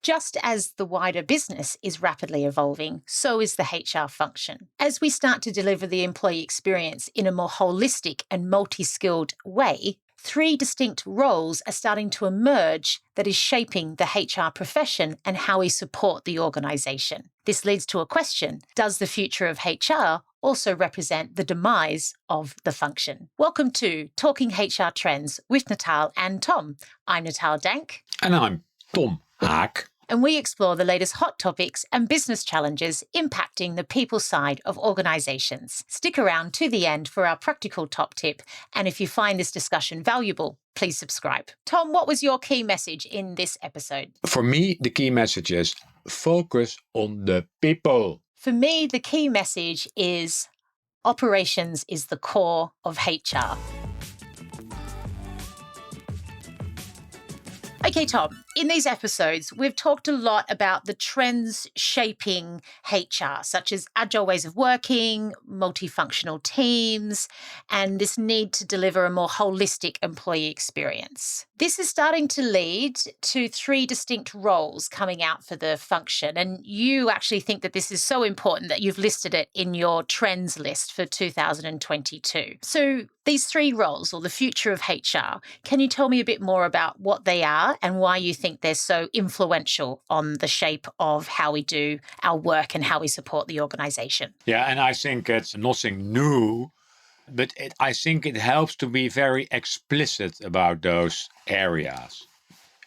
Just as the wider business is rapidly evolving, so is the HR function. As we start to deliver the employee experience in a more holistic and multi-skilled way, three distinct roles are starting to emerge that is shaping the HR profession and how we support the organisation. This leads to a question: does the future of HR also represent the demise of the function? Welcome to Talking HR Trends with Natal and Tom. I'm Natal Dank. And I'm Tom Haak. And we explore the latest hot topics and business challenges impacting the people side of organisations. Stick around to the end for our practical top tip. And if you find this discussion valuable, please subscribe. Tom, what was your key message in this episode? For me, the key message is focus on the people. For me, the key message is operations is the core of HR. Okay, Tom, in these episodes, we've talked a lot about the trends shaping HR, such as agile ways of working, multifunctional teams, and this need to deliver a more holistic employee experience. This is starting to lead to three distinct roles coming out for the function, and you actually think that this is so important that you've listed it in your trends list for 2022. So these three roles, or the future of HR, can you tell me a bit more about what they are and why you think they're so influential on the shape of how we do our work and how we support the organisation? Yeah, and I think it's nothing new, but I think it helps to be very explicit about those areas.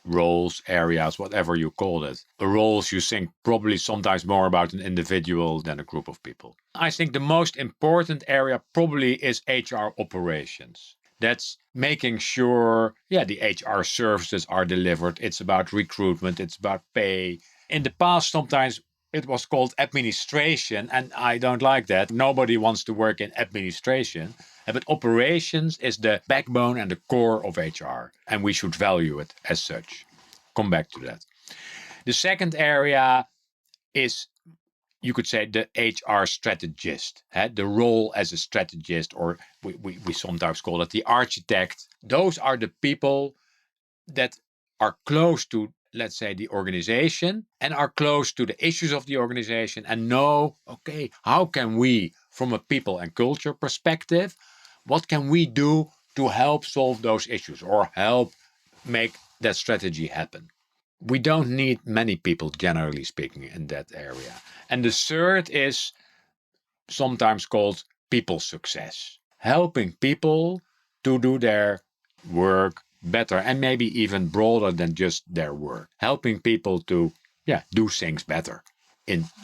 Roles, areas, whatever you call it. The roles you think probably sometimes more about an individual than a group of people. I think the most important area probably is HR operations. That's making sure, the HR services are delivered. It's about recruitment, it's about pay. In the past, sometimes it was called administration, and I don't like that. Nobody wants to work in administration. But operations is the backbone and the core of HR, and we should value it as such. Come back to that. The second area is, you could say, the HR strategist, the role as a strategist, or we sometimes call it the architect. Those are the people that are close to, let's say, the organization and are close to the issues of the organization and know, okay, how can we, from a people and culture perspective, what can we do to help solve those issues or help make that strategy happen? We don't need many people, generally speaking, in that area. And the third is sometimes called people success, helping people to do their work better and maybe even broader than just their work, helping people to do things better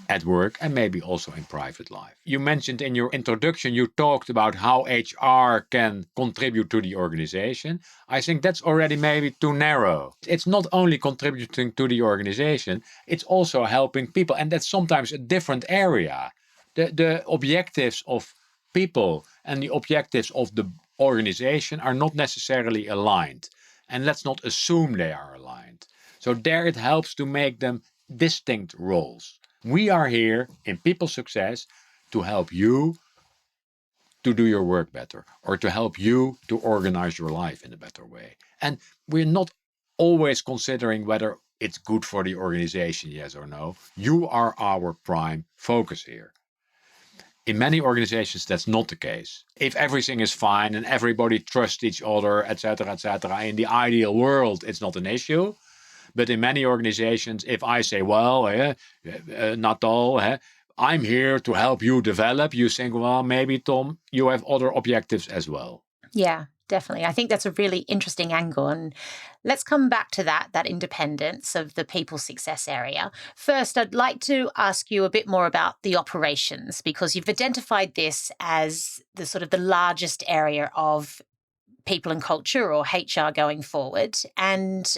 at work and maybe also in private life. You mentioned in your introduction, you talked about how HR can contribute to the organization. I think that's already maybe too narrow. It's not only contributing to the organization, it's also helping people. And that's sometimes a different area. The objectives of people and the objectives of the organization are not necessarily aligned. And let's not assume they are aligned. So there it helps to make them distinct roles. We are here in People Success to help you to do your work better or to help you to organize your life in a better way. And we're not always considering whether it's good for the organization, yes or no. You are our prime focus here. In many organizations, that's not the case. If everything is fine and everybody trusts each other, etc., in the ideal world, it's not an issue. But in many organizations, if I say, Natal, I'm here to help you develop, you think, well, maybe, Tom, you have other objectives as well. Yeah, definitely. I think that's a really interesting angle. And let's come back to that independence of the people success area. First, I'd like to ask you a bit more about the operations, because you've identified this as the sort of the largest area of people and culture, or HR, going forward. And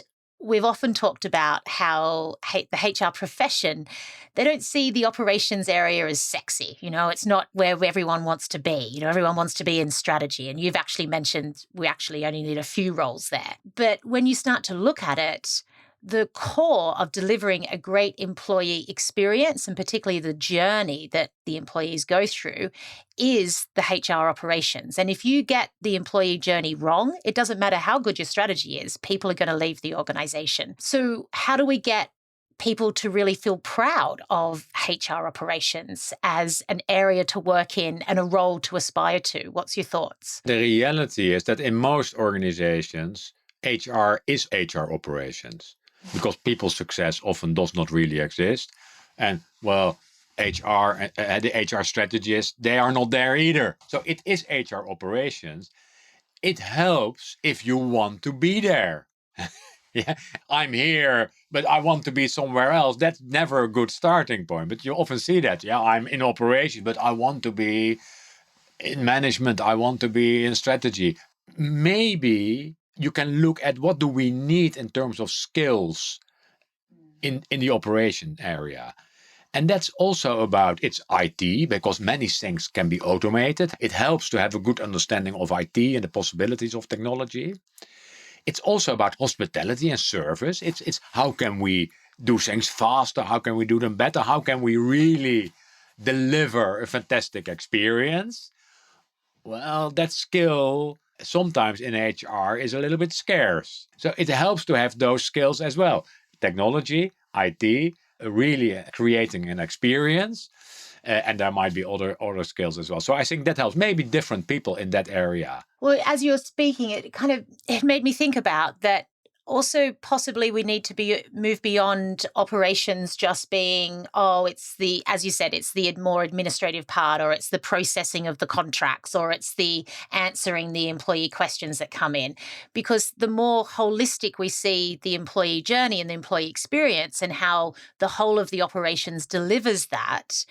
we've often talked about how the HR profession, they don't see the operations area as sexy. It's not where everyone wants to be. Everyone wants to be in strategy. And you've actually mentioned we actually only need a few roles there. But when you start to look at it, the core of delivering a great employee experience, and particularly the journey that the employees go through, is the HR operations. And if you get the employee journey wrong, it doesn't matter how good your strategy is, people are going to leave the organization. So how do we get people to really feel proud of HR operations as an area to work in and a role to aspire to? What's your thoughts? The reality is that in most organizations, HR is HR operations because people's success often does not really exist. And well, HR, the HR strategists, they are not there either. So it is HR operations. It helps if you want to be there. Yeah, I'm here, but I want to be somewhere else. That's never a good starting point. But you often see that. Yeah, I'm in operation, but I want to be in management. I want to be in strategy. Maybe you can look at what do we need in terms of skills in the operation area. And that's also about its IT, because many things can be automated. It helps to have a good understanding of IT and the possibilities of technology. It's also about hospitality and service. It's how can we do things faster? How can we do them better? How can we really deliver a fantastic experience? Well, that skill sometimes in HR is a little bit scarce. So it helps to have those skills as well. Technology, IT, really creating an experience. And there might be other skills as well. So I think that helps. Maybe different people in that area. Well, as you're speaking, it made me think about that. Also, possibly we need to move beyond operations just being, it's the, as you said, it's the more administrative part, or it's the processing of the contracts, or it's the answering the employee questions that come in. Because the more holistic we see the employee journey and the employee experience and how the whole of the operations delivers that,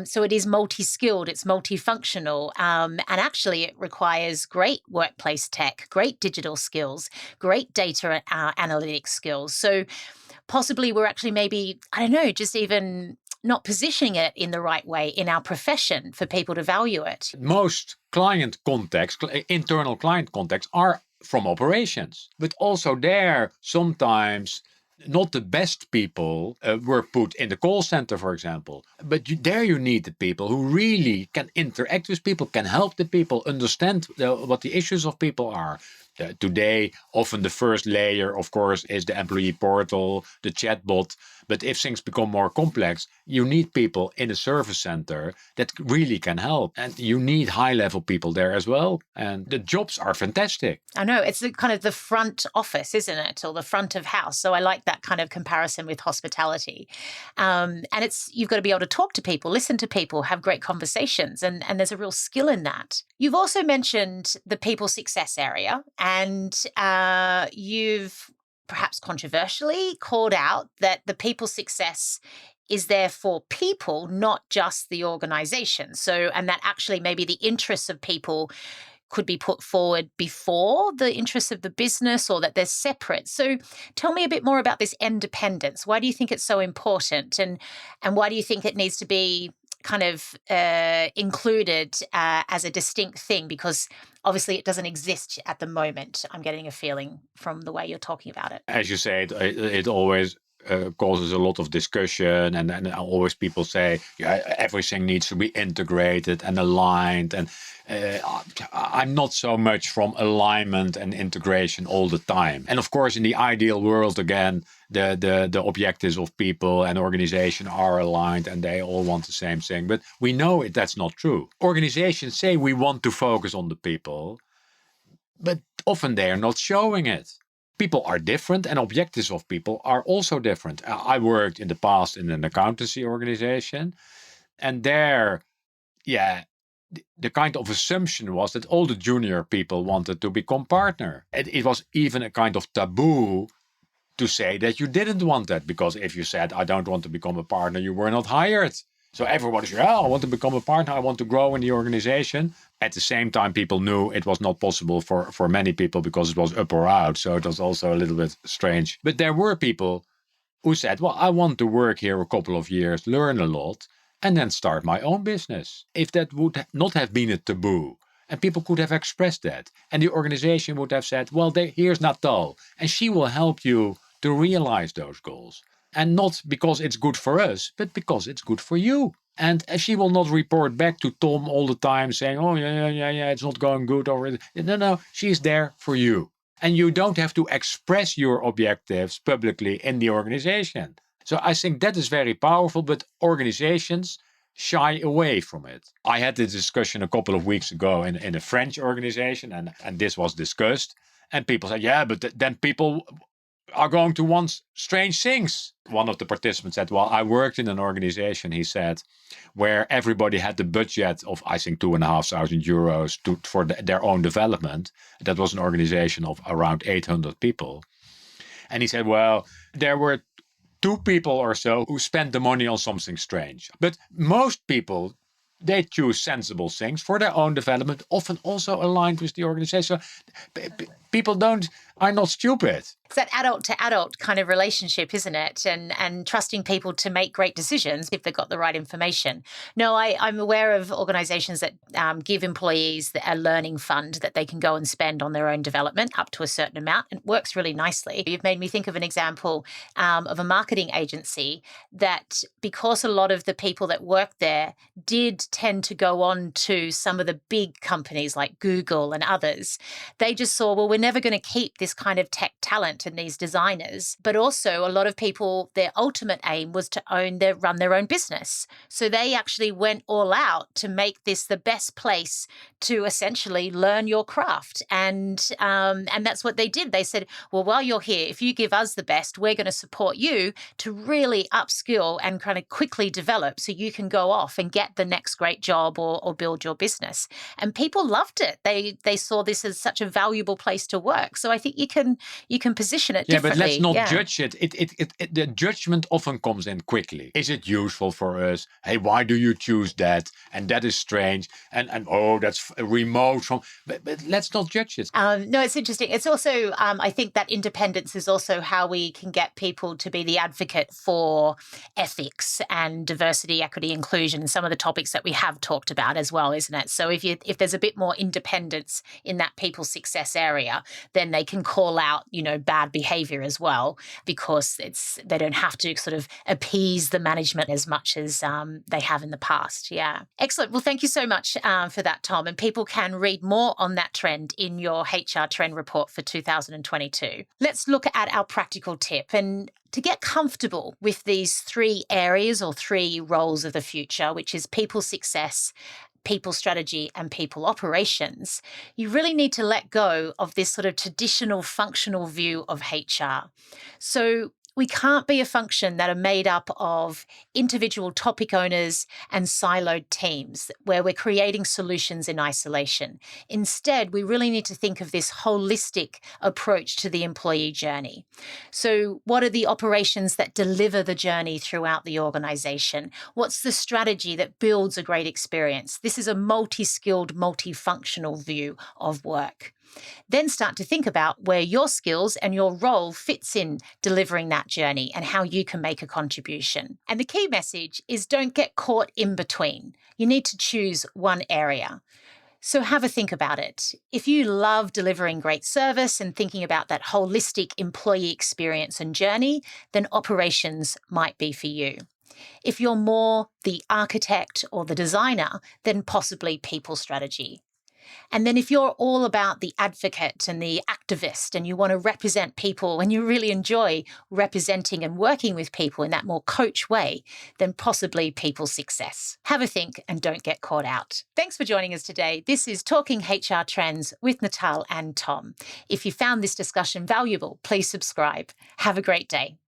so it is multi-skilled, it's multifunctional, and actually it requires great workplace tech, great digital skills, great data analytics skills. So possibly we're actually maybe, I don't know, just even not positioning it in the right way in our profession for people to value it. Most client contacts, internal client contacts, are from operations. But also there, sometimes not the best people were put in the call center, for example. But there you need the people who really can interact with people, can help the people understand what the issues of people are. Today, often the first layer, of course, is the employee portal, the chatbot. But if things become more complex, you need people in a service center that really can help. And you need high-level people there as well. And the jobs are fantastic. I know, it's kind of the front office, isn't it? Or the front of house. So I like that kind of comparison with hospitality. And you've got to be able to talk to people, listen to people, have great conversations. And there's a real skill in that. You've also mentioned the people success area, and you've perhaps controversially called out that the people success is there for people, not just the organization. So, and that actually maybe the interests of people could be put forward before the interests of the business, or that they're separate. So tell me a bit more about this independence. Why do you think it's so important? And why do you think it needs to be kind of included as a distinct thing? Because obviously it doesn't exist at the moment. I'm getting a feeling from the way you're talking about it. As you say, it always causes a lot of discussion, and always people say, yeah, everything needs to be integrated and aligned. And I'm not so much from alignment and integration all the time. And of course, in the ideal world, again, the objectives of people and organization are aligned and they all want the same thing. But we know that's not true. Organizations say we want to focus on the people, but often they are not showing it. People are different, and objectives of people are also different. I worked in the past in an accountancy organization, and there, yeah, the kind of assumption was that all the junior people wanted to become partner. It was even a kind of taboo to say that you didn't want that, because if you said, I don't want to become a partner, you were not hired. So everybody said, I want to become a partner, I want to grow in the organization. At the same time, people knew it was not possible for many people because it was up or out. So it was also a little bit strange. But there were people who said, well, I want to work here a couple of years, learn a lot, and then start my own business. If that would not have been a taboo, and people could have expressed that, and the organization would have said, well, here's Natal, and she will help you to realize those goals. And not because it's good for us, but because it's good for you. And she will not report back to Tom all the time saying, oh, yeah, it's not going good. No, she's there for you. And you don't have to express your objectives publicly in the organization. So I think that is very powerful, but organizations shy away from it. I had this discussion a couple of weeks ago in a French organization, and this was discussed. And people said, yeah, but then people are going to want strange things. One of the participants said, well, I worked in an organization, he said, where everybody had the budget of, I think, €2,500 for their own development. That was an organization of around 800 people. And he said, well, there were two people or so who spent the money on something strange. But most people, they choose sensible things for their own development, often also aligned with the organization. So people are not stupid. It's that adult to adult kind of relationship, isn't it? And trusting people to make great decisions if they've got the right information. No, I'm aware of organizations that give employees a learning fund that they can go and spend on their own development up to a certain amount. And it works really nicely. You've made me think of an example of a marketing agency that, because a lot of the people that work there did tend to go on to some of the big companies like Google and others, they just saw, well, we're never going to keep this kind of tech talent and these designers. But also, a lot of people, their ultimate aim was to run their own business. So they actually went all out to make this the best place to essentially learn your craft. And that's what they did. They said, well, while you're here, if you give us the best, we're going to support you to really upskill and kind of quickly develop so you can go off and get the next great job or build your business. And people loved it. They saw this as such a valuable place to work. So I think you can position it differently. But let's not judge it. The judgment often comes in quickly. Is it useful for us? Hey, why do you choose that? And that is strange. And oh, that's remote from. But let's not judge it. No, it's interesting. It's also, I think that independence is also how we can get people to be the advocate for ethics and diversity, equity, inclusion, and some of the topics that we have talked about as well, isn't it? So if there's a bit more independence in that people success area, then they can call out, bad behavior as well, because they don't have to sort of appease the management as much as they have in the past. Yeah. Excellent. Well, thank you so much for that, Tom. And people can read more on that trend in your HR trend report for 2022. Let's look at our practical tip. And to get comfortable with these three areas or three roles of the future, which is people success, people strategy, and people operations, you really need to let go of this sort of traditional functional view of HR. So we can't be a function that are made up of individual topic owners and siloed teams where we're creating solutions in isolation. Instead, we really need to think of this holistic approach to the employee journey. So what are the operations that deliver the journey throughout the organization? What's the strategy that builds a great experience? This is a multi-skilled, multifunctional view of work. Then start to think about where your skills and your role fits in delivering that journey and how you can make a contribution. And the key message is don't get caught in between. You need to choose one area. So have a think about it. If you love delivering great service and thinking about that holistic employee experience and journey, then operations might be for you. If you're more the architect or the designer, then possibly people strategy. And then if you're all about the advocate and the activist and you want to represent people and you really enjoy representing and working with people in that more coach way, then possibly people success. Have a think and don't get caught out. Thanks for joining us today. This is Talking HR Trends with Natal and Tom. If you found this discussion valuable, please subscribe. Have a great day.